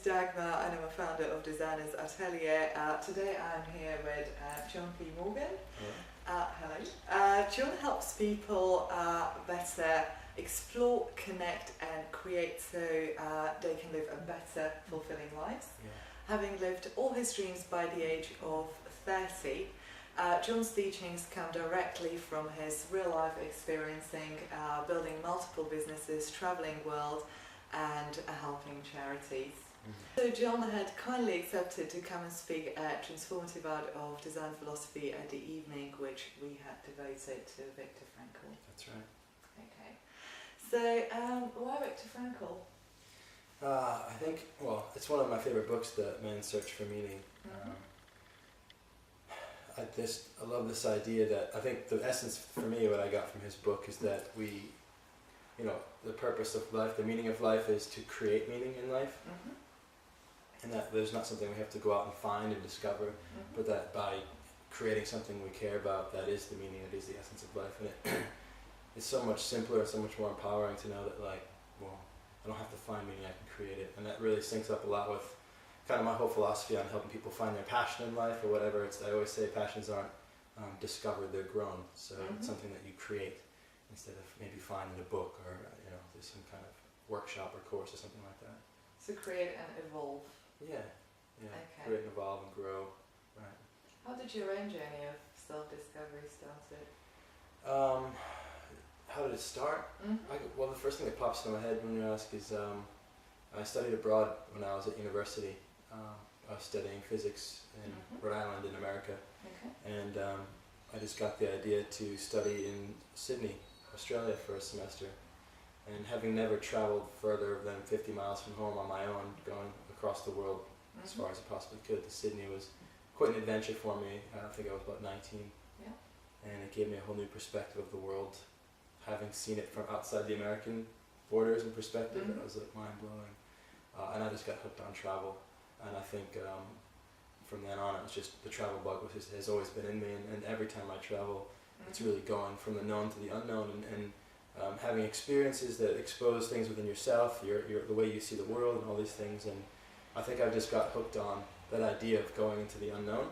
Dagmar and I'm a founder of Designers Atelier. Today I'm here with John P. Morgan. Hello. John helps people better explore, connect and create so they can live a better, fulfilling lives. Yeah. Having lived all his dreams by the age of 30, John's teachings come directly from his real life experiencing building multiple businesses, travelling world and helping charities. So John had kindly accepted to come and speak at Transformative Art of Design Philosophy at the evening which we had devoted to Viktor Frankl. That's right. Okay. So why Viktor Frankl? I think, well, it's one of my favorite books, The Man's Search for Meaning. I love this idea that, I think the essence for me, what I got from his book is that we, the purpose of life, the meaning of life is to create meaning in life. And that there's not something we have to go out and find and discover, but that by creating something we care about, that is the meaning, it is the essence of life. And it's so much simpler and so much more empowering to know that, like, well, I don't have to find meaning, I can create it. And that really syncs up a lot with kind of my whole philosophy on helping people find their passion in life or whatever. I always say passions aren't discovered, they're grown. So it's something that you create instead of maybe finding a book or there's some kind of workshop or course or something like that. So create and evolve. Yeah. Okay. Create and evolve and grow. Right. How did your own journey of self-discovery started? How did it start? Well, the first thing that pops into my head when you ask is I studied abroad when I was at university. I was studying physics in Rhode Island in America. And I just got the idea to study in Sydney, Australia for a semester. And having never traveled further than 50 miles from home on my own, going across the world as far as I possibly could to Sydney was quite an adventure for me. I think I was about 19. Yeah. And it gave me a whole new perspective of the world. Having seen it from outside the American borders and perspective, it was like mind-blowing. And I just got hooked on travel. And I think from then on, it was just the travel bug has always been in me. And every time I travel, it's really going from the known to the unknown and having experiences that expose things within yourself, the way you see the world and all these things. And I think I've just got hooked on that idea of going into the unknown,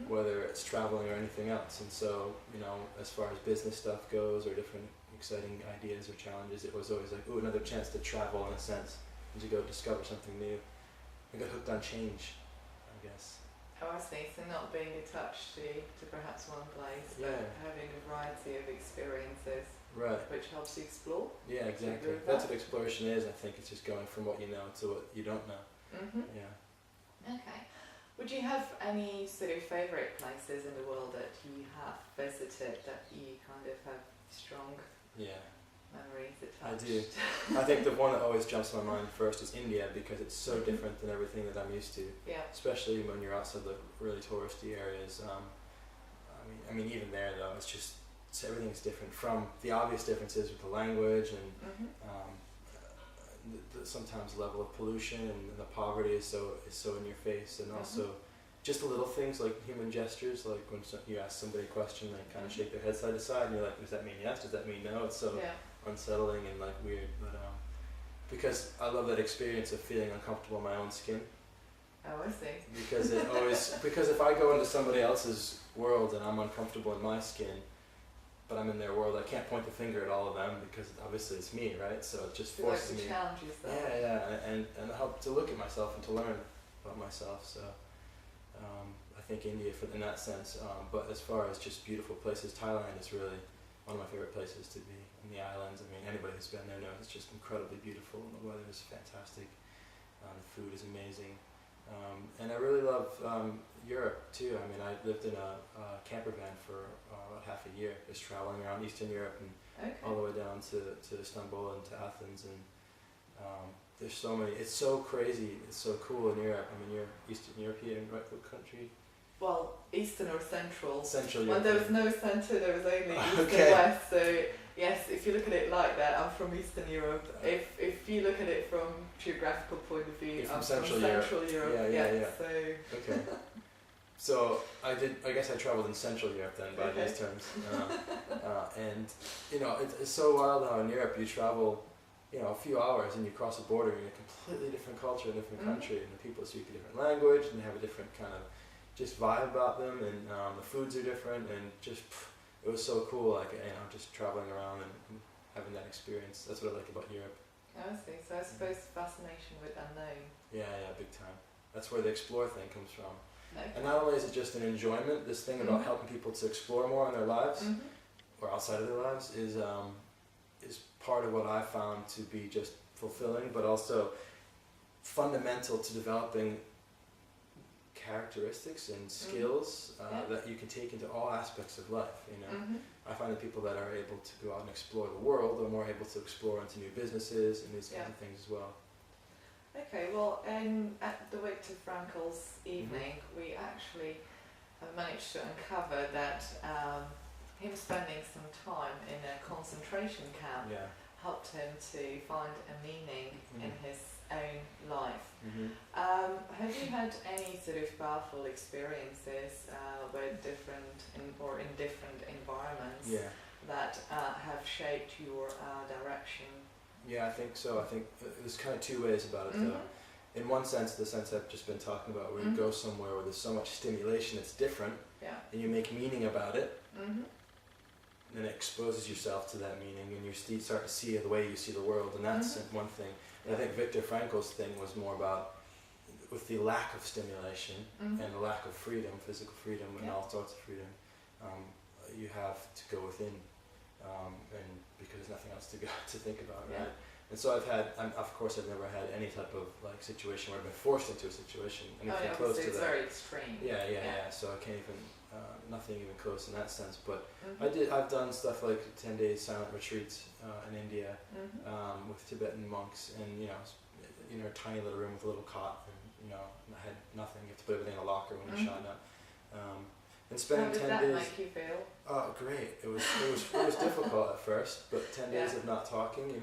whether it's traveling or anything else. And so, as far as business stuff goes or different exciting ideas or challenges, it was always like, ooh, another chance to travel in a sense and to go discover something new. I got hooked on change, I guess. Oh, I see. So not being attached to perhaps one place, but having a variety of experiences. Right. Which helps you explore. Yeah, exactly. That's what exploration is. I think it's just going from what you know to what you don't know. Yeah. Okay. Would you have any sort of favourite places in the world that you have visited that you kind of have strong memories attached? I do. I think the one that always jumps to my mind first is India because it's so different than everything that I'm used to. Yeah. Especially when you're outside the really touristy areas. I mean, even there though, it's just everything's different from the obvious differences with the language and the sometimes level of pollution and the poverty is so in your face, and also just the little things like human gestures, like when you ask somebody a question, they kind of shake their head side to side, and you're like, does that mean yes? Does that mean no? It's so unsettling and like weird, but because I love that experience of feeling uncomfortable in my own skin. Oh, I see. Because if I go into somebody else's world and I'm uncomfortable in my skin, but I'm in their world, I can't point the finger at all of them because obviously it's me, right? So it just forces me. Challenges that. And help to look at myself and to learn about myself. So I think India in that sense. But as far as just beautiful places, Thailand is really one of my favorite places to be. In the islands, I mean, anybody who's been there knows it's just incredibly beautiful, and the weather is fantastic. The food is amazing. And I really love Europe too. I mean, I lived in a camper van for about half a year, just traveling around Eastern Europe and all the way down to Istanbul and to Athens. And there's so many. It's so crazy. It's so cool in Europe. I mean, you're Eastern European, right? What country? Well, Eastern or Central. Central When Europe. there was no centre, there was only East and West. So yes, if you look at it like that, I'm from Eastern Europe. If you look at it from geographical point of view, I'm from Central Europe. Yeah. So. Okay. So I guess I traveled in Central Europe then by these terms. And it's so wild how in Europe you travel a few hours and you cross a border in a completely different culture, a different country, and the people speak a different language and they have a different kind of just vibe about them, and the foods are different, and just it was so cool, like just traveling around and having that experience. That's what I like about Europe. Oh, I see. So I suppose fascination with unknown. Yeah, big time. That's where the explore thing comes from. Okay. And not only is it just an enjoyment, this thing about helping people to explore more in their lives or outside of their lives is part of what I found to be just fulfilling, but also fundamental to developing characteristics and skills that you can take into all aspects of life. I find that people that are able to go out and explore the world are more able to explore into new businesses and these kinds of things as well. Okay, well, at the Viktor Frankl's evening, we actually managed to uncover that him spending some time in a concentration camp helped him to find a meaning in his own life. Have you had any sort of powerful experiences with in different environments that have shaped your direction? Yeah, I think so. I think there's kind of two ways about it though. In one sense, the sense I've just been talking about, where you go somewhere where there's so much stimulation it's different, and you make meaning about it, and it exposes yourself to that meaning, and you start to see the way you see the world, and that's one thing. And I think Viktor Frankl's thing was more about, with the lack of stimulation and the lack of freedom, physical freedom and all sorts of freedom, you have to go within, and because there's nothing else to think about, right? And so I've never had any type of situation where I've been forced into a situation, anything close to that. It's very extreme. Yeah. So I can't even, nothing even close in that sense. But I've done stuff like 10 days silent retreats in India with Tibetan monks, and a tiny little room with a little cot, and I had nothing. You have to put everything in a locker when you're showing up. And spending 10 days. How did that make you feel? Oh, great! It was difficult at first, but 10 days of not talking,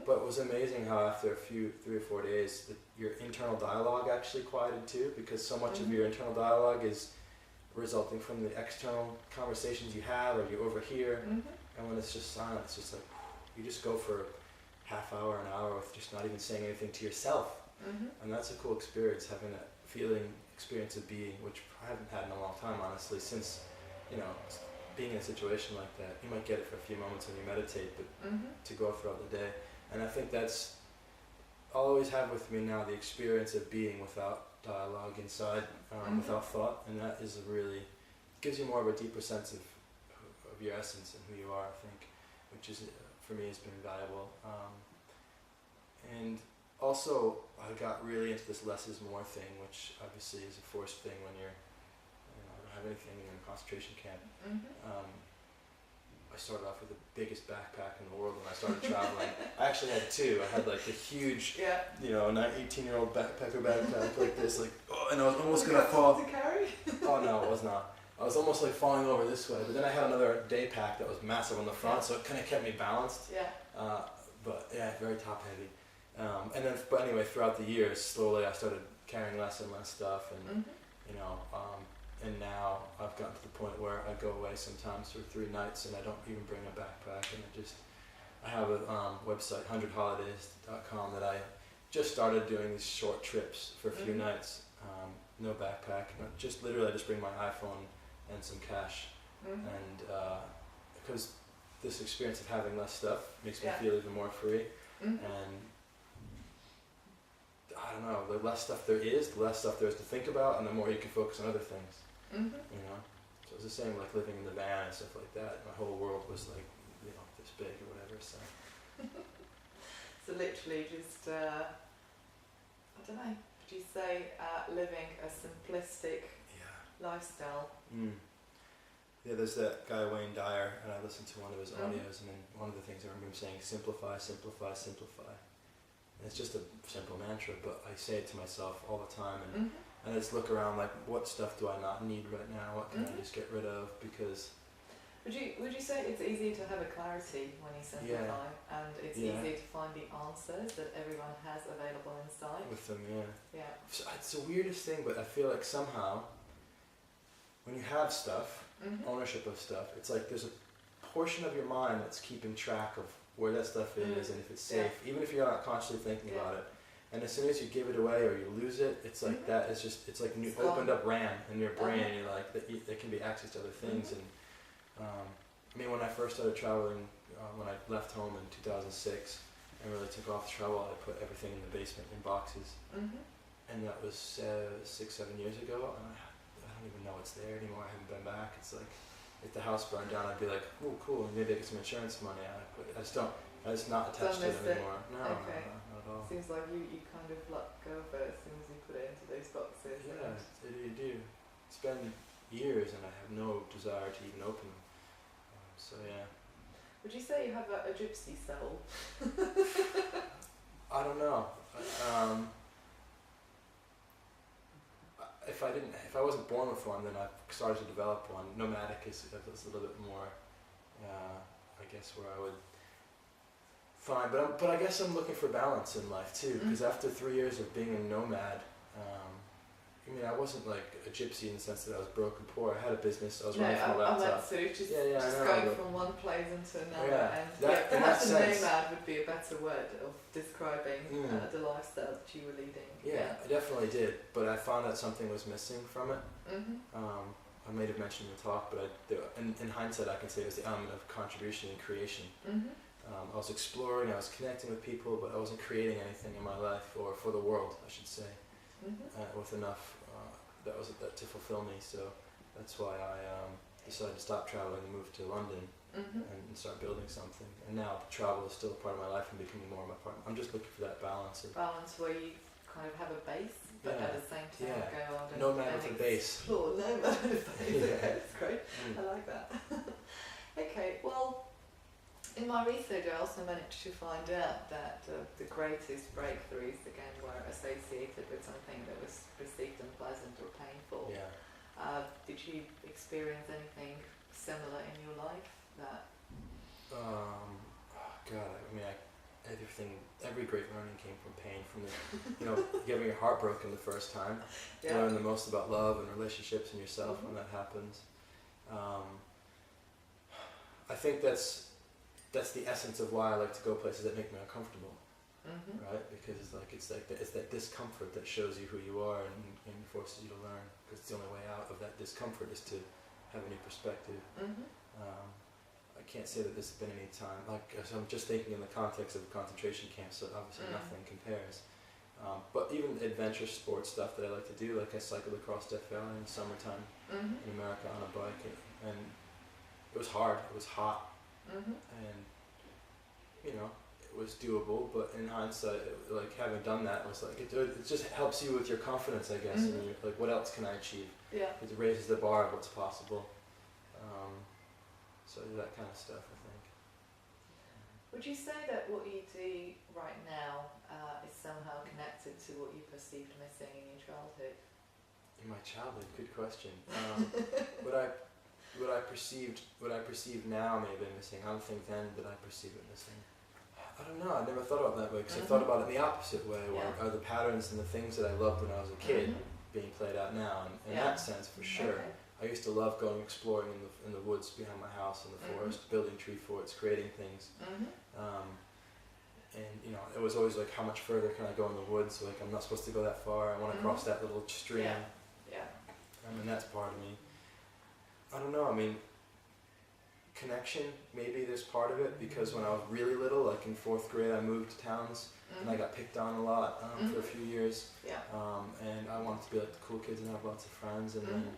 But it was amazing how after 3 or 4 days, your internal dialogue actually quieted too, because so much of your internal dialogue is resulting from the external conversations you have or you overhear, and when it's just silent, it's just like you just go for half hour, an hour with just not even saying anything to yourself, and that's a cool experience, having that experience of being, which I haven't had in a long time, honestly, since being in a situation like that. You might get it for a few moments when you meditate, but to go throughout the day. And I think I'll always have with me now the experience of being without dialogue inside, without thought, and that is gives you more of a deeper sense of your essence and who you are, I think, which is, for me, has been valuable. And also, I got really into this less is more thing, which obviously is a forced thing when you're, don't have anything in a concentration camp. I started off with the biggest backpack in the world when I started traveling. I actually had two. I had like the huge, 18-year-old backpacker backpack like this, and I was almost gonna fall. To carry? Oh no, it was not. I was almost like falling over this way, but then I had another day pack that was massive on the front, so it kind of kept me balanced. But very top heavy. But anyway, throughout the years, slowly I started carrying less and less stuff, and and now I've gotten to the point where I go away sometimes for 3 nights and I don't even bring a backpack, and I have a website, 100holidays.com, that I just started doing these short trips for a few nights, no backpack, just literally I just bring my iPhone and some cash, and because this experience of having less stuff makes me feel even more free, and I don't know, the less stuff there is, the less stuff there is to think about, and the more you can focus on other things. So it's the same like living in the van and stuff like that. My whole world was like, this big or whatever. So. So literally just, I don't know. Would you say living a simplistic lifestyle? Yeah, there's that guy Wayne Dyer, and I listened to one of his audios, and then one of the things I remember him saying, simplify, simplify, simplify. And it's just a simple mantra, but I say it to myself all the time, and I just look around like, what stuff do I not need right now? What can I just get rid of? Because would you say it's easy to have a clarity when you simplify, and it's easy to find the answers that everyone has available inside? With them, So it's the weirdest thing, but I feel like somehow when you have stuff, ownership of stuff, it's like there's a portion of your mind that's keeping track of where that stuff is and if it's safe, even if you're not consciously thinking about it. And as soon as you give it away or you lose it, it's like that. It's like new opened up RAM in your brain, and you're like there can be access to other things. And I mean, when I first started traveling, when I left home in 2006 and really took off to travel, I put everything in the basement in boxes, and that was 6-7 years ago, and I don't even know it's there anymore. I haven't been back. It's like if the house burned down, I'd be like, oh, cool, maybe I get some insurance money. I just don't. I'm just not attached to it anymore. No, okay. no, not at all. Seems like you kind of let go of it as soon as you put it into those boxes. Yeah, you do. It's been years and I have no desire to even open them. So yeah. Would you say you have a gypsy soul? I don't know. If I wasn't born with one, then I started to develop one. Nomadic is a little bit more, I guess, where I would find. But I guess I'm looking for balance in life too, because after 3 years of being a nomad, I mean, I wasn't like a gypsy in the sense that I was broke and poor. I had a business. I was running from a laptop. Just going from one place into another. And perhaps a nomad would be a better word of describing the lifestyle that you were leading. Yeah, I definitely did. But I found that something was missing from it. I may have mentioned in the talk, but in hindsight, I can say it was the element of contribution and creation. I was exploring, I was connecting with people, but I wasn't creating anything in my life, or for the world, I should say, with enough to fulfill me. So that's why I decided to stop traveling and move to London and start building something. And now travel is still a part of my life and becoming more of my part. I'm just looking for that balance. Balance where you kind of have a base, but at the same time go on and nomad with a base. Explore. Nomad with a base. Okay, that's great. I like that. Okay, well, in my research I also managed to find out that the greatest breakthroughs again were associated with something that was perceived unpleasant or painful. Yeah. Did you experience anything similar in your life? That God, I mean, every great learning came from pain, from the, getting your heart broken the first time. You learn the most about love and relationships and yourself when that happens. I think that's the essence of why I like to go places that make me uncomfortable, right? Because it's that discomfort that shows you who you are and forces you to learn. Because it's the only way out of that discomfort is to have a new perspective. I can't say that this has been any time. So I'm just thinking in the context of concentration camps, so obviously nothing compares. But even adventure sports stuff that I like to do, like I cycled across Death Valley in summertime in America on a bike, and it was hard. It was hot. And it was doable, but in hindsight, having done that was like it just helps you with your confidence, I guess. And you're like, what else can I achieve? It raises the bar of what's possible. So that kind of stuff, I think. Would you say that what you do right now is somehow connected to what you perceived missing in your childhood? In my childhood, good question. What I perceive now may have been missing. I don't think then that I perceive it missing. I don't know. I never thought about it that way, because I thought about it in the opposite way, where are the patterns and the things that I loved when I was a kid being played out now. And in that sense, for sure. I used to love going exploring in the woods behind my house, in the forest, building tree forts, creating things. And it was always like, how much further can I go in the woods? Like, I'm not supposed to go that far. I want to cross that little stream. I mean, that's part of me. I don't know. I mean, connection, maybe there's part of it, because when I was really little, like in 4th grade, I moved towns and I got picked on a lot for a few years. And I wanted to be like the cool kids and have lots of friends. And then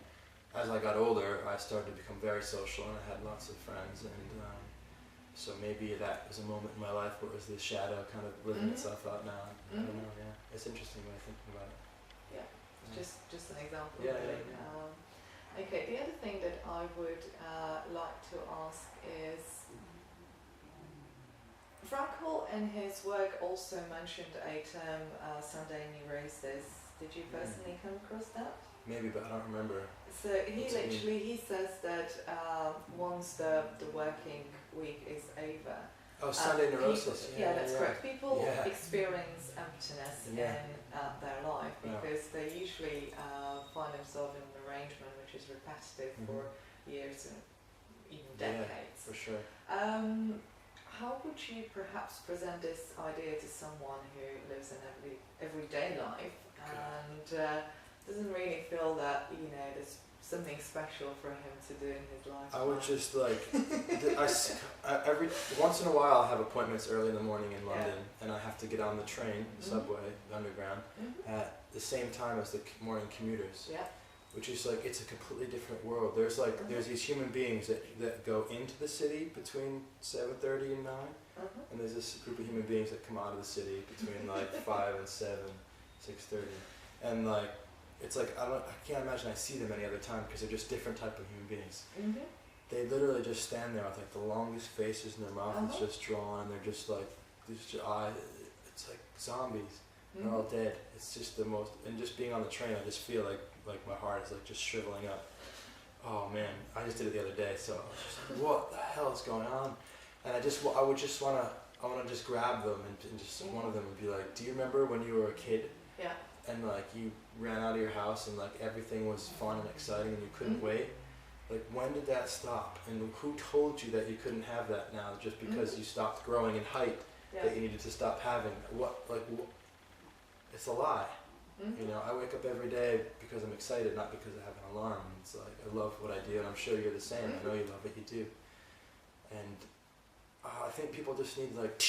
as I got older, I started to become very social and I had lots of friends. And so maybe that was a moment in my life where it was this shadow kind of living itself out now. I don't know, It's interesting when I think about it. Just an example. Yeah. Okay, the other thing that I would like to ask is, Frankl in his work also mentioned a term, Sunday neurosis. Did you personally come across that? Maybe, but I don't remember. So he says that once the working week is over, Sunday neurosis. That's correct. People experience emptiness in their life because they usually find themselves in an arrangement which is repetitive for years and even decades. Yeah, for sure. how would you perhaps present this idea to someone who lives an everyday life and doesn't really feel that, you know, there's something special for him to do in his life? I would just like, every once in a while I have appointments early in the morning in London, and I have to get on the train, the subway, the underground, at the same time as the morning commuters. Yeah. Which is like, it's a completely different world. There's like, there's these human beings that go into the city between 7:30 and 9, and there's this group of human beings that come out of the city between like 5 and 7, 6:30, and like, it's like, I can't imagine I see them any other time because they're just different type of human beings. They literally just stand there with like the longest faces, and their mouth is just drawn, and they're just like, these eyes, it's like zombies. They're all dead. It's just the most, and just being on the train, I just feel like my heart is like just shriveling up. Oh man, I just did it the other day, so I was just like, what the hell is going on? And I would just wanna just grab them and just one of them would be like, do you remember when you were a kid? Yeah. And like you ran out of your house and like everything was fun and exciting and you couldn't wait? Like, when did that stop? And who told you that you couldn't have that now just because you stopped growing in height, that you needed to stop having? It's a lie. You know, I wake up every day because I'm excited, not because I have an alarm. It's like, I love what I do, and I'm sure you're the same. I know you love what you do. And I think people just need like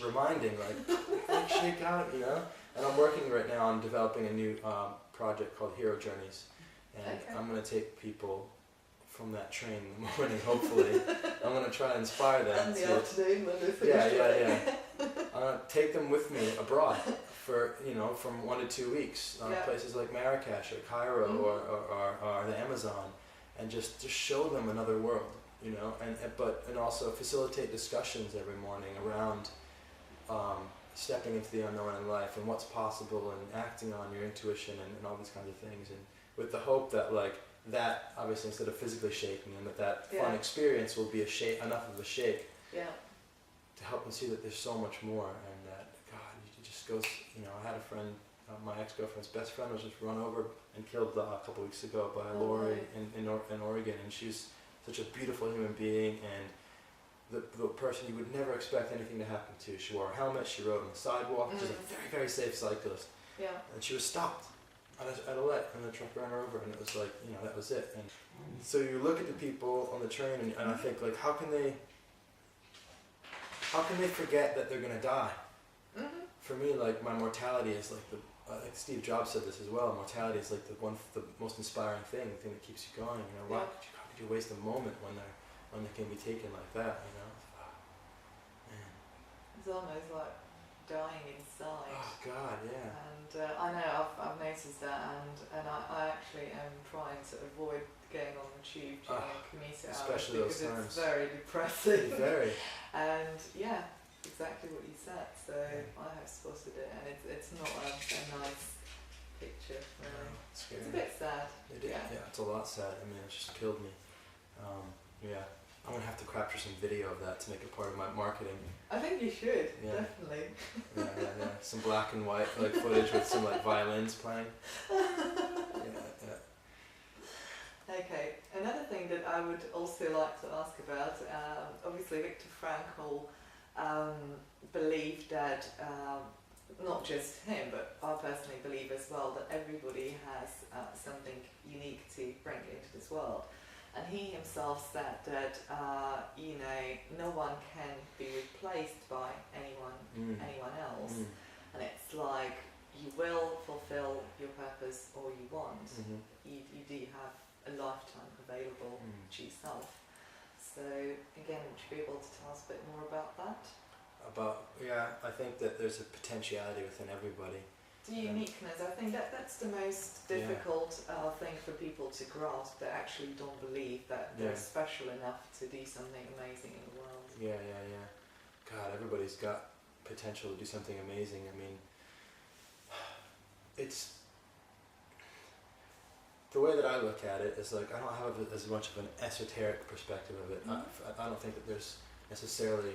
reminding, like shake out, you know? And I'm working right now on developing a new project called Hero Journeys. And I'm going to take people from that train in the morning, hopefully. I'm going to try and inspire them. And the afternoon when they finish. Yeah. I'm going to take them with me abroad for, you know, from 1 to 2 weeks. Places like Marrakesh or Cairo or the Amazon, and just show them another world, you know, and also facilitate discussions every morning around stepping into the unknown in life and what's possible and acting on your intuition and all these kinds of things, and with the hope that like that, obviously, instead of physically shaking them, that fun experience will be enough of a shake to help them see that there's so much more, and that God, it just goes, you know, I had a friend, my ex-girlfriend's best friend was just run over and killed a couple weeks ago by a lorry in Oregon, and she's such a beautiful human being, and the person you would never expect anything to happen to. She wore a helmet, she rode on the sidewalk, she's a very, very safe cyclist, and she was stopped at a light, and the truck ran her over, and it was like, you know, that was it. And so you look at the people on the train, and I think, like, how can they forget that they're gonna die? For me, like, my mortality is like like Steve Jobs said this as well. Mortality is like the most inspiring thing, the thing that keeps you going. You know, how could you waste a moment when they can be taken like that? You know, man. It's almost like dying inside. Oh God, yeah. And I know I've noticed that, and I actually am trying to avoid getting on the tube during commuter hours, especially because those times. It's very depressing. Very. And exactly what you said. So I have spotted it, and it's not a nice picture. Really. No, it's scary. It's a bit sad. Yeah, it's a lot sad. I mean, it just killed me. I'm gonna have to capture some video of that to make it part of my marketing. I think you should, definitely. Yeah. Some black and white like footage with some like violins playing. Okay, another thing that I would also like to ask about, obviously Viktor Frankl believed that, not just him, but I personally believe as well, that everybody has something unique to bring into this world. And he himself said that, you know, no one can be replaced by anyone else. And it's like, you will fulfill your purpose or you won't. You do have a lifetime available to yourself. So again, would you be able to tell us a bit more about that? I think that there's a potentiality within everybody. The uniqueness, I think that's the most difficult thing for people to grasp, that actually don't believe that they're special enough to do something amazing in the world. Yeah. God, everybody's got potential to do something amazing. I mean, it's the way that I look at it is like, I don't have as much of an esoteric perspective of it. I don't think that there's necessarily,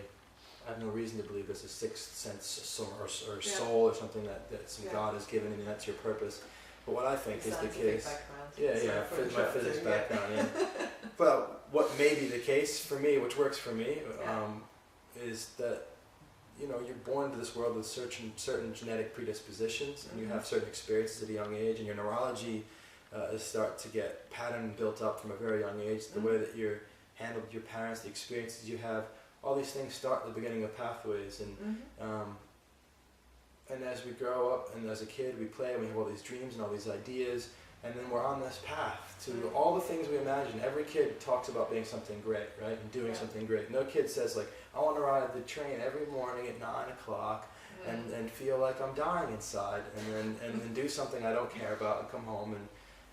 I have no reason to believe there's a sixth sense or soul or something that some God has given and that's your purpose. But what I think is the case, my physics background, But what may be the case for me, which works for me, is that, you know, you're born into this world with certain genetic predispositions, and you have certain experiences at a young age, and your neurology start to get pattern built up from a very young age. The way that you're handled with your parents, the experiences you have, all these things start at the beginning of pathways. And as we grow up, and as a kid, we play, and we have all these dreams and all these ideas, and then we're on this path to all the things we imagine. Every kid talks about being something great, right, and doing something great. No kid says, like, I want to ride the train every morning at 9 o'clock and feel like I'm dying inside, and then do something I don't care about and come home. And,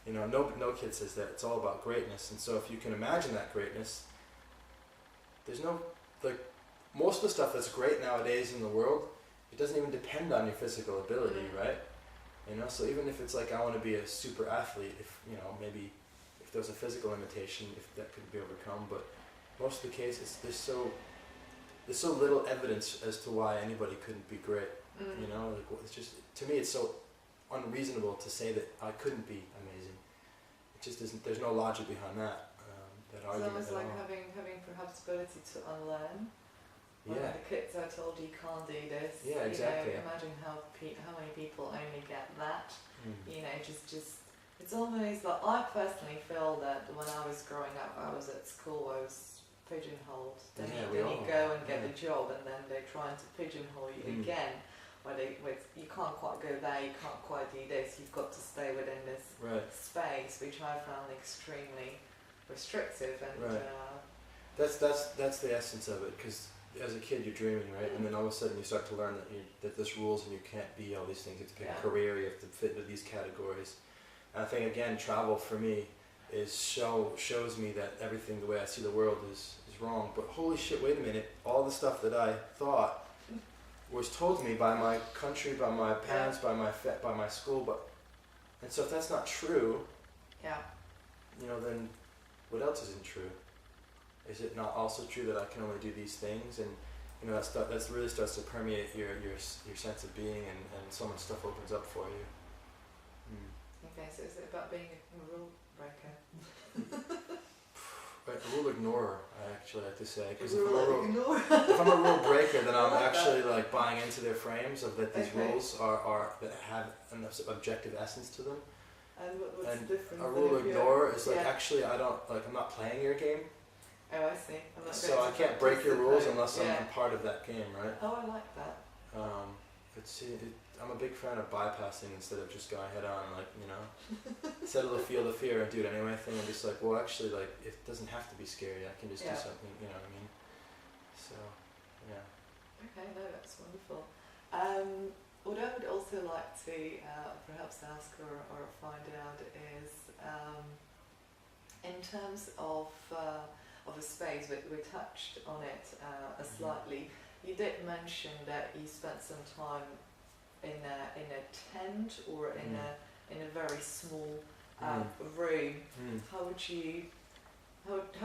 you know, no kid says that. It's all about greatness. And so if you can imagine that greatness, there's no, like, most of the stuff that's great nowadays in the world, it doesn't even depend on your physical ability, right? You know, so even if it's like, I want to be a super athlete, if, you know, maybe if there's a physical limitation, if that could be overcome, but most of the cases, there's so little evidence as to why anybody couldn't be great. You know, like, it's just, to me, it's so unreasonable to say that I couldn't be amazing. It just isn't. There's no logic behind that. That argument. It's almost like having perhaps the ability to unlearn. Yeah. The kids are told you can't do this. Yeah, exactly. You know, imagine how many people only get that. You know, just it's almost like, I personally feel that when I was growing up, I was at school, I was pigeonholed. Then you go and get a job, and then they're trying to pigeonhole you again. Where you can't quite go there, you can't quite do this. You've got to stay within this space, which I found extremely restrictive. And that's the essence of it, because as a kid you're dreaming, right? And then all of a sudden you start to learn that there's rules, and you can't be all these things. You have to pick a career, you have to fit into these categories. And I think, again, travel for me shows me that everything, the way I see the world, is wrong. But holy shit, wait a minute, all the stuff that I thought was told to me by my country, by my parents, by my school, and so if that's not true, you know, then what else isn't true? Is it not also true that I can only do these things? And, you know, that really starts to permeate your sense of being, and so much stuff opens up for you. Okay, so is it about being a rule breaker? A rule ignorer, I actually like to say, because if if I'm a rule breaker, then I'm actually like buying into their frames of that these rules are that have an objective essence to them. And what's the difference? A rule ignorer is like, actually, I'm not playing your game. Oh, I see. I'm not so I can't break your rules unless I'm part of that game, right? Oh, I like that. I'm a big fan of bypassing instead of just going head on, like, you know, settle the field of fear and do it anyway thing. I'm just like, well, actually, like, it doesn't have to be scary. I can just do something, you know what I mean? So, yeah. Okay, no, that's wonderful. What I would also like to perhaps ask or find out is, in terms of a space, we touched on it slightly. You did mention that you spent some time in a tent or in a very small room. How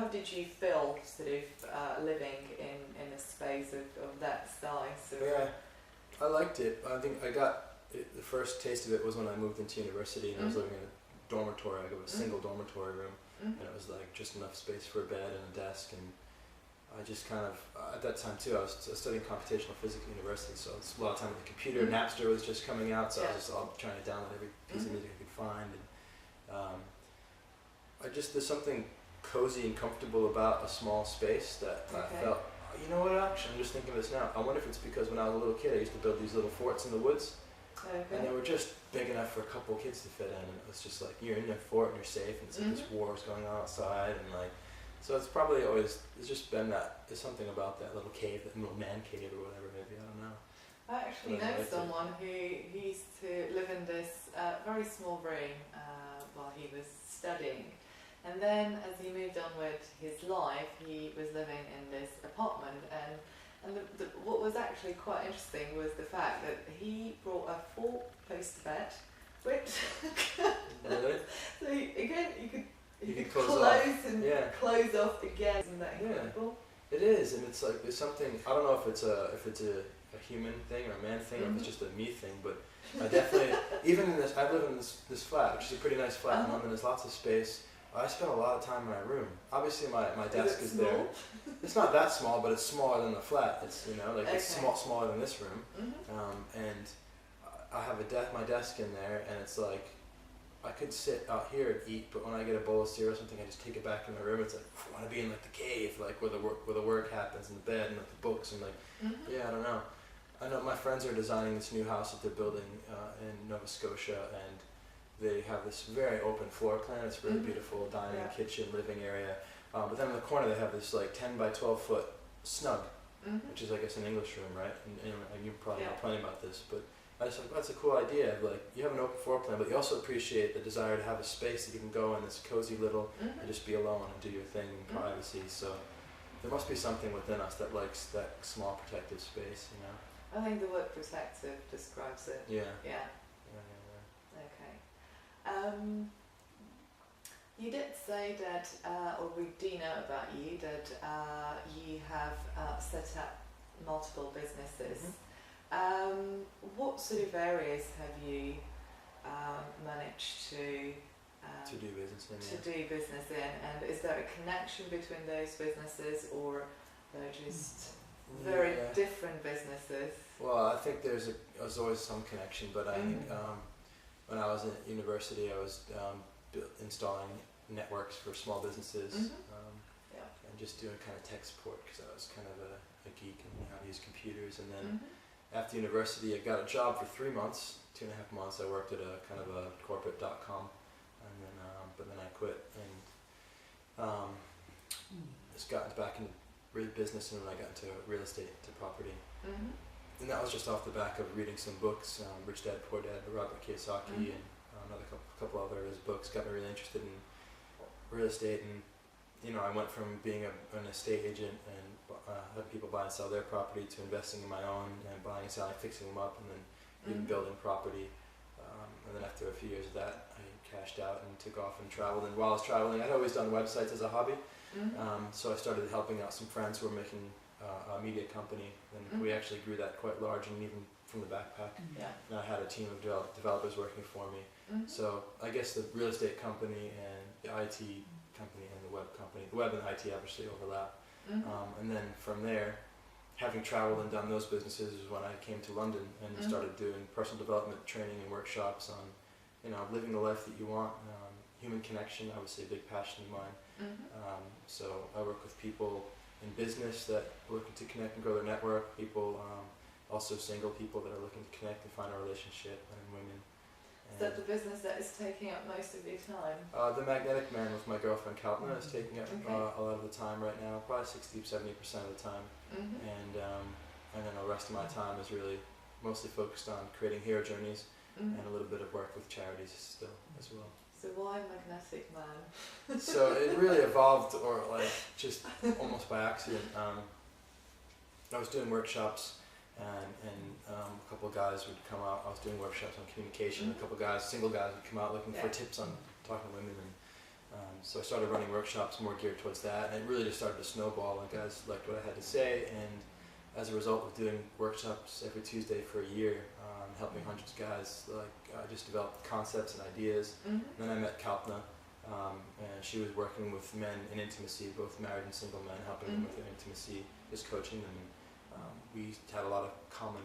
did you feel sort of living in a space of that size? Yeah, I liked it. I think I got it, the first taste of it was when I moved into university, and I was living in a dormitory, like a single dormitory room, and it was like just enough space for a bed and a desk, and I just kind of, at that time too, I was studying computational physics at university, so it's a lot of time with the computer. Napster was just coming out, so I was just all trying to download every piece of music I could find. And there's something cozy and comfortable about a small space that I felt, you know what, actually, I'm just thinking of this now. I wonder if it's because when I was a little kid, I used to build these little forts in the woods, and they were just big enough for a couple of kids to fit in, and it was just like, you're in your fort and you're safe, and it's like this war's going on outside, and like, so it's probably always, it's just been that, there's something about that little cave, that little man cave or whatever, maybe, I don't know. I actually know someone who used to live in this very small room while he was studying. And then as he moved on with his life, he was living in this apartment. And what was actually quite interesting was the fact that he brought a 4-post bed, which... Really? So again, you could close off again. Isn't that incredible? It is, and it's like there's something. I don't know if it's a human thing or a man thing, or if it's just a me thing. But I definitely, even in this, I live in this flat, which is a pretty nice flat in London. There's lots of space, I spend a lot of time in my room. Obviously, my desk is small? there. It's not that small, but it's smaller than the flat. It's Okay. it's smaller than this room. And I have my desk in there, and it's like I could sit out here and eat, but when I get a bowl of cereal or something, I just take it back in my room. It's like I want to be in like the cave, like where the work happens, in the bed and like the books and like I don't know. I know my friends are designing this new house that they're building in Nova Scotia, and they have this very open floor plan. It's really beautiful, dining, kitchen, living area. But then in the corner they have this like 10 by 12 foot snug, which is I guess an English room, right? And you probably know plenty about this, but I just like that's a cool idea. Like you have an open floor plan, but you also appreciate the desire to have a space that you can go in this cozy little and just be alone and do your thing in privacy. So there must be something within us that likes that small protective space, you know. I think the word protective describes it. Yeah. Yeah. Okay. You did say that, or we do know about you, that you have set up multiple businesses. What sort of areas have you managed to do business in? do business in, and is there a connection between those businesses, or they're just very different businesses? Well, I think there's always some connection, but I when I was at university, I was installing networks for small businesses and just doing kind of tech support because I was kind of a geek and knew how to use computers. And then after university, I got a job for 3 months, 2.5 months. I worked at a kind of a corporate.com, and then but then I quit and just got back into business, and then I got into real estate, to property. And that was just off the back of reading some books, Rich Dad Poor Dad by Robert Kiyosaki, and another couple other of his books got me really interested in real estate. And I went from being an estate agent and having people buy and sell their property to investing in my own and buying and selling, fixing them up, and then even building property. And then after a few years of that, I cashed out and took off and traveled. And while I was traveling, I'd always done websites as a hobby. So I started helping out some friends who were making a media company, and we actually grew that quite large, and even from the backpack. And I had a team of developers working for me. So I guess the real estate company and the IT company and the web and IT obviously overlap. And then from there, having traveled and done those businesses is when I came to London and started doing personal development training and workshops on, living the life that you want, human connection, obviously a big passion of mine. So I work with people in business that are looking to connect and grow their network, people, also single people that are looking to connect and find a relationship, men and women. Is that the business that is taking up most of your time? The Magnetic Man with my girlfriend Kalpna is taking up a lot of the time right now, probably 60-70% of the time. And then the rest of my time is really mostly focused on creating hero journeys and a little bit of work with charities still as well. So why Magnetic Man? So it really evolved, or like just almost by accident. I was doing workshops, and a couple of guys would come out. I was doing workshops on communication. A couple of guys, single guys, would come out looking for tips on talking to women, and so I started running workshops more geared towards that, and it really just started to snowball. And guys liked what I had to say, and as a result of doing workshops every Tuesday for a year, helping hundreds of guys, I just developed concepts and ideas. And then I met Kalpna, and she was working with men in intimacy, both married and single men, helping them with their intimacy, just coaching them. And we had a lot of common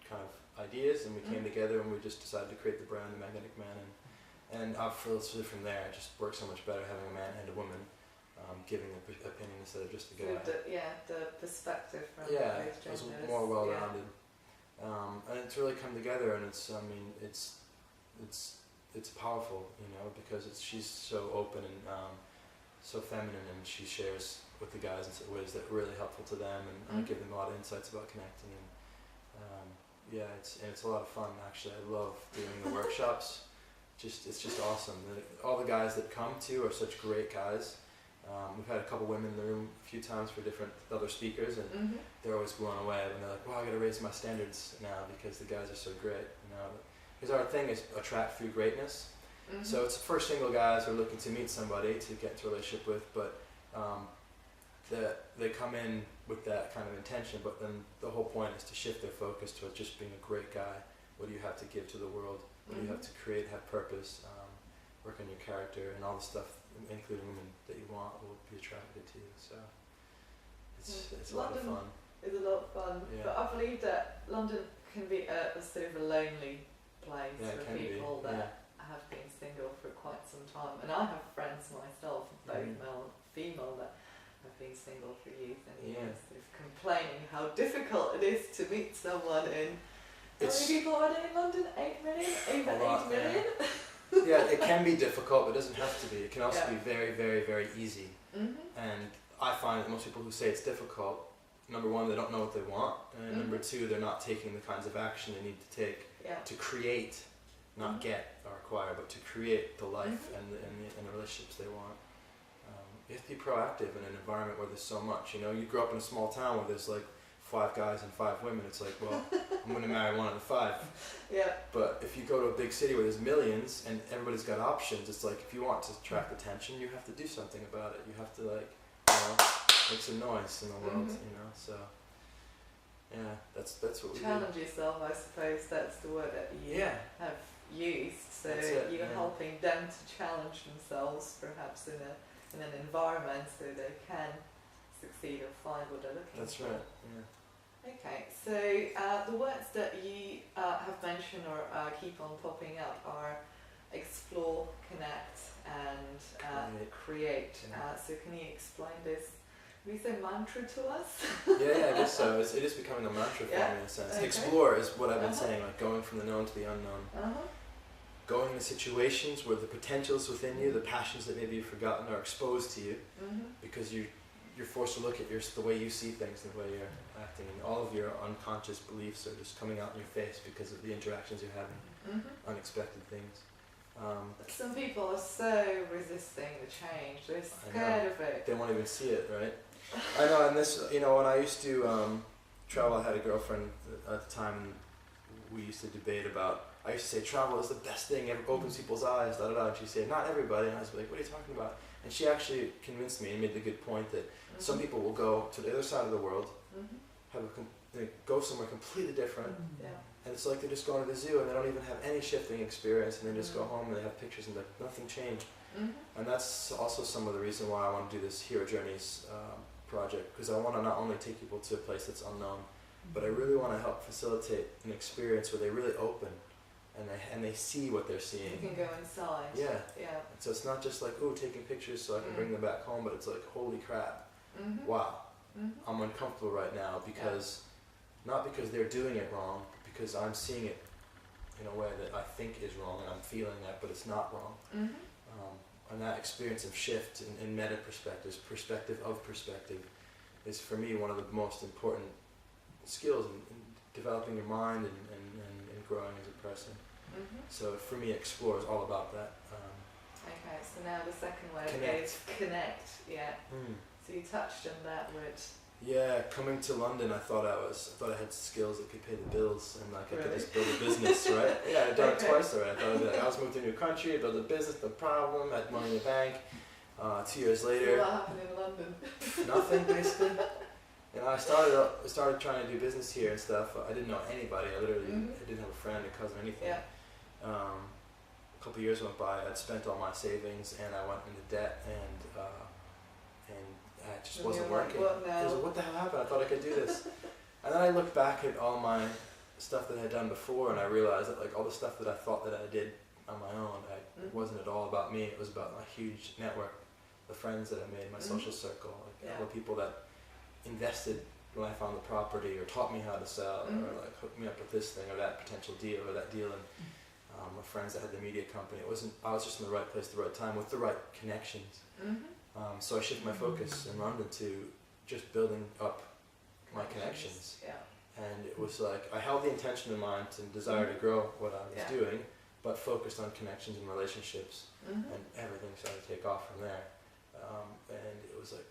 kind of ideas, and we came together and we just decided to create the brand, the Magnetic Man. And obviously from there, it just worked so much better having a man and a woman giving an opinion instead of just the guy. The perspective from both genders. It was more well-rounded. And it's really come together, and it's powerful, because she's so open and so feminine, and she shares with the guys in ways that are really helpful to them, and I give them a lot of insights about connecting. And it's a lot of fun actually. I love doing the workshops. It's just awesome. All the guys that come too are such great guys. We've had a couple women in the room a few times for different other speakers, and they're always blown away when they're like, "Wow, I got to raise my standards now because the guys are so great." Because our thing is attract through greatness. So it's for single guys who are looking to meet somebody to get into a relationship with, but they come in with that kind of intention. But then the whole point is to shift their focus towards just being a great guy. What do you have to give to the world? What do you have to create? Have purpose. We're work on your character, and all the stuff, including women that you want, will be attracted to you. So it's a lot of fun. It's a lot of fun, but I believe that London can be a sort of a lonely place for people that have been single for quite some time. And I have friends myself, both male and female, that have been single for years and years, sort of complaining how difficult it is to meet someone in. How many people are there in London? 8 million? Over 8 million? Yeah, it can be difficult, but it doesn't have to be. It can also be very, very, very easy. And I find that most people who say it's difficult, number one, they don't know what they want, and number two, they're not taking the kinds of action they need to take to create, not get or acquire, but to create the life and the relationships they want. You have to be proactive in an environment where there's so much. You know, you grow up in a small town where there's like 5 guys and 5 women. It's like, well, I'm going to marry one of the 5. Yeah. But if you go to a big city where there's millions and everybody's got options, it's like if you want to attract attention, you have to do something about it. You have to, like, you know, make some noise in the world. You know, so yeah, that's what we challenge yourself, I suppose. That's the word that you have used. So you're helping them to challenge themselves, perhaps in an environment, so they can succeed or find what they're looking for. That's right. Yeah. Okay, so the words that you have mentioned or keep on popping up are explore, connect, and create. So can you explain this? Can you say mantra to us? Yeah, I guess so. It is becoming a mantra for me in a sense. Explore is what I've been saying, like going from the known to the unknown. Going into situations where the potentials within you, the passions that maybe you've forgotten, are exposed to you, because you're forced to look at the way you see things, the way you're acting, and all of your unconscious beliefs are just coming out in your face because of the interactions you're having, unexpected things. Some people are so resisting the change; they're scared of it. They won't even see it, right? I know, and this, you know, when I used to travel, I had a girlfriend at the time, and we used to debate about. I used to say travel is the best thing, it opens people's eyes, da da da. And she'd say, not everybody. And I was like, what are you talking about? And she actually convinced me and made the good point that some people will go to the other side of the world, they go somewhere completely different, and it's like they're just going to the zoo and they don't even have any shifting experience, and they just go home and they have pictures and like nothing changed. And that's also some of the reason why I want to do this Hero Journeys project, because I want to not only take people to a place that's unknown, but I really want to help facilitate an experience where they really open. And they see what they're seeing. You can go inside. Yeah. And so it's not just like, oh, taking pictures so I can bring them back home, but it's like, holy crap, wow, I'm uncomfortable right now because, not because they're doing it wrong, but because I'm seeing it in a way that I think is wrong, and I'm feeling that, but it's not wrong. And that experience of shift in meta perspectives, perspective of perspective, is for me one of the most important skills in developing your mind and growing as a person. So for me, explore is all about that. Okay, so now the second word is connect. So you touched on that word. Yeah, coming to London, I thought I had skills that could pay the bills, and like I could just build a business, right? Yeah, I'd done it twice already. I thought I'd be like, I was moved to a new country, I built a business, no problem, had money in the bank. 2 years later, so what happened in London? Nothing basically. And I started trying to do business here and stuff. I didn't know anybody. I literally I didn't have a friend, a cousin, anything. A couple of years went by. I'd spent all my savings, and I went into debt, and it just wasn't working. I was like, what the hell happened? I thought I could do this. And then I looked back at all my stuff that I had done before, and I realized that like all the stuff that I thought that I did on my own, it wasn't at all about me. It was about my huge network, the friends that I made, my social circle, like all the people that invested when I found the property, or taught me how to sell, or like hooked me up with this thing or that potential deal or that deal, and my friends that had the media company. I was just in the right place at the right time with the right connections. So I shifted my focus in London to just building up my connections. And it was like I held the intention in mind and desire to grow what I was doing, but focused on connections and relationships, and everything started to take off from there. And it was like,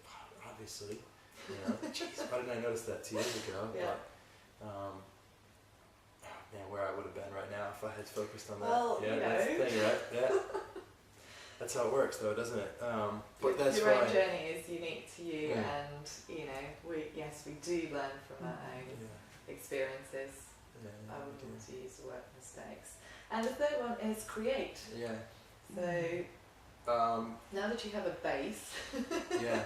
obviously, you know, geez, why didn't I notice that 2 years ago? But, man, where I would have been right now if I had focused on that. Well, that's the thing, right? Yeah. That's how it works, though, doesn't it? But that's your own journey is unique to you, and you know, we do learn from our own experiences. I wouldn't use the word mistakes. And the third one is create. So Now that you have a base. Yeah.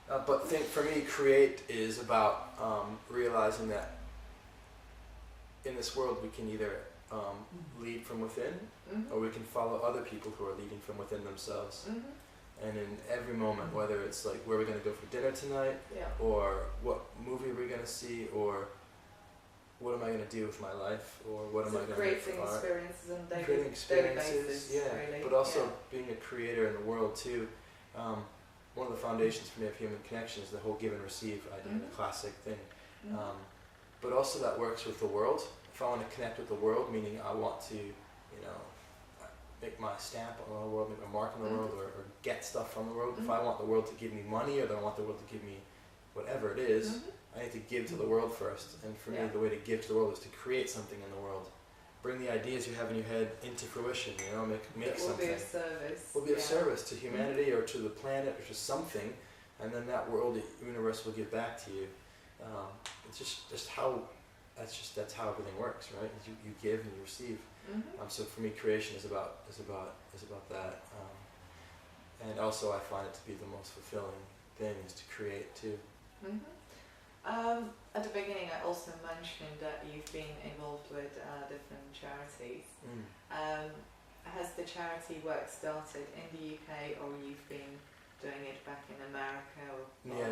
But for me, create is about realizing that in this world we can either lead from within, or we can follow other people who are leading from within themselves. And in every moment, whether it's like where we're going to go for dinner tonight, or what movie we're going to see, or what am I going to do with my life, or what am I going to do for art. Experiences on Creating experiences, basis, really. But also being a creator in the world too. One of the foundations for me of human connection is the whole give and receive idea, the classic thing. But also that works with the world. If I want to connect with the world, meaning I want to, make my stamp on the world, make my mark on the world, or get stuff from the world. If I want the world to give me money, or I want the world to give me whatever it is, I need to give to the world first. And for me, the way to give to the world is to create something in the world. Bring the ideas you have in your head into fruition, make something. Will be of service. Will be of service to humanity, or to the planet, or to something, and then that world, the universe will give back to you. It's just how, that's how everything works, right? You give and you receive. So for me, creation is about that. And also I find it to be the most fulfilling thing, is to create too. At the beginning I also mentioned that you've been involved with different charities. Has the charity work started in the UK, or you've been doing it back in America, or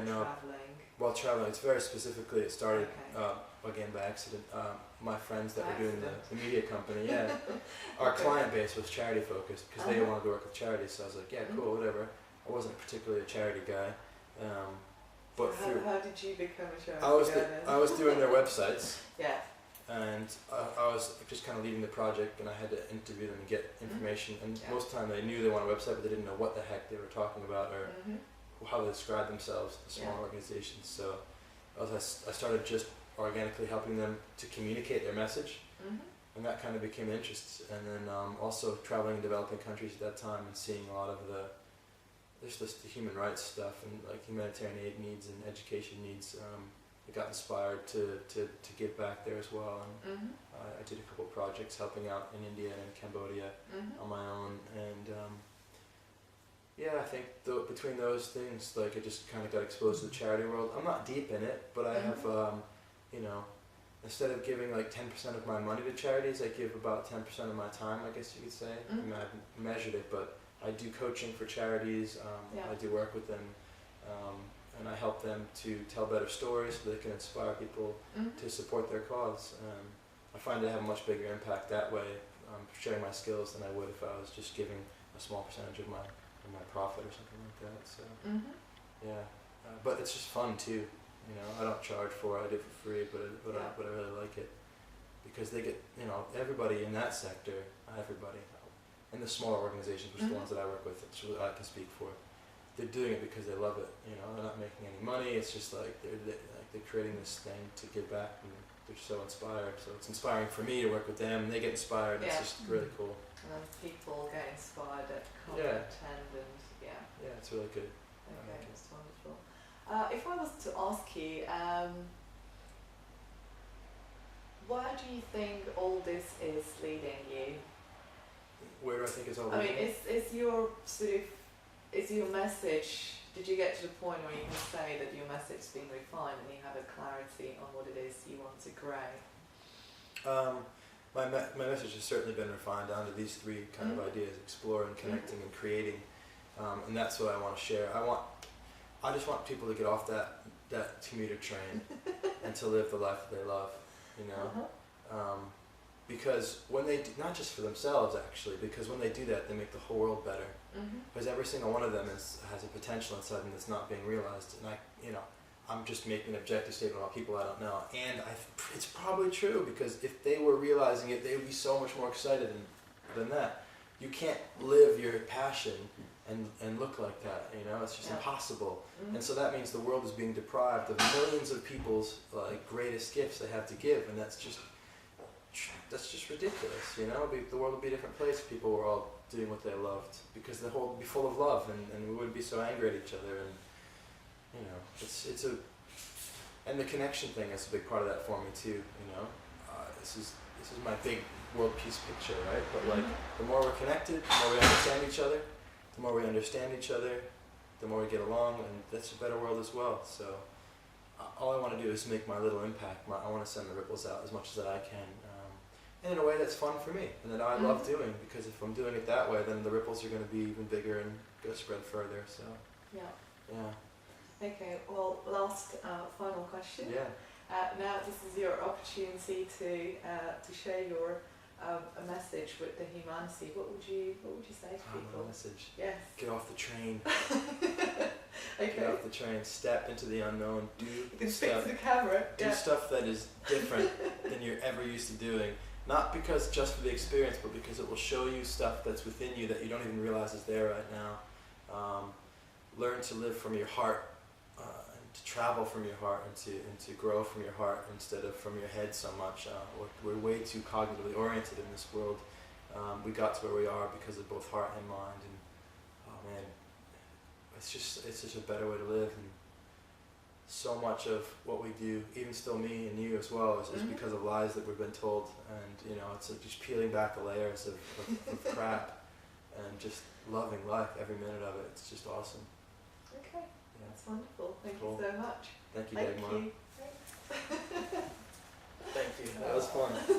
travelling? While traveling, it's very specifically, it started again by accident. My friends that were doing the media company, our client base was charity focused, because they wanted to work with charities, so I was like, cool, whatever. I wasn't particularly a charity guy. But how did you become a charity guy? I was doing their websites. And I was just kind of leading the project, and I had to interview them and get information. And most of the time they knew they wanted a website, but they didn't know what the heck they were talking about, or how they describe themselves, the small organizations. So I started just organically helping them to communicate their message, and that kind of became an interest. And then also traveling in developing countries at that time and seeing a lot of the human rights stuff, and like humanitarian aid needs and education needs. I got inspired to give back there as well, and I did a couple of projects helping out in India and Cambodia on my own, and I think between those things, like I just kind of got exposed to the charity world. I'm not deep in it, but I have, instead of giving like 10% of my money to charities, I give about 10% of my time, I guess you could say. I mean, I haven't measured it, but I do coaching for charities. I do work with them. And I help them to tell better stories so they can inspire people to support their cause. I find I have a much bigger impact that way, sharing my skills, than I would if I was just giving a small percentage of my profit or something like that. So but it's just fun too. I don't charge for it. I do it for free, but I really like it, because they get everybody in that sector, everybody in the smaller organizations, which are the ones that I work with, which I can speak for. They're doing it because they love it. They're not making any money. It's just like they're creating this thing to give back, and they're so inspired. So it's inspiring for me to work with them, and they get inspired. It's just really cool. And then people get inspired that come and attend, and it's really good. Okay, that's wonderful. If I was to ask you, where do you think all this is leading you? Where do I think it's all leading? I mean, is your sort of is your message, did you get to the point where you can say that your message is being refined and you have a clarity on what it is you want to grow? My message has certainly been refined down to these three kind of ideas: exploring, connecting, and creating. And that's what I want to share. I just want people to get off that commuter train and to live the life that they love, because when they do, not just for themselves actually, because when they do that, they make the whole world better. Because every single one of them has a potential inside them that's not being realized, and I'm just making an objective statement about people I don't know, and it's probably true, because if they were realizing it, they would be so much more excited than that. You can't live your passion and look like that, it's just impossible. And so that means the world is being deprived of millions of people's greatest gifts they have to give, and that's just ridiculous. The world would be a different place if people were all doing what they loved, because the whole would be full of love, and we wouldn't be so angry at each other, and and the connection thing is a big part of that for me too. This is my big world peace picture, right? But the more we're connected, the more we understand each other, the more we understand each other, the more we get along, and that's a better world as well. So all I want to do is make my little impact. I want to send the ripples out as much as that I can, and in a way that's fun for me and that I love doing, because if I'm doing it that way, then the ripples are going to be even bigger and go spread further. So yeah. Okay, well, last final question. Yeah. Now this is your opportunity to share your a message with the humanity. What would you say to people? My message. Yes. Get off the train. Okay. Get off the train. Step into the unknown. You can fix the camera. Do stuff that is different than you're ever used to doing. Not because just for the experience, but because it will show you stuff that's within you that you don't even realize is there right now. Learn to live from your heart, and to travel from your heart, and to grow from your heart instead of from your head so much. We're way too cognitively oriented in this world. We got to where we are because of both heart and mind, and oh man, it's such a better way to live. And so much of what we do, even still me and you as well, is because of lies that we've been told, and it's like just peeling back the layers of crap and just loving life, every minute of it. It's just awesome. Okay, that's wonderful. Thank you so much. Thank you, Thank Dagmar. you. Thanks. Thank you. That was fun.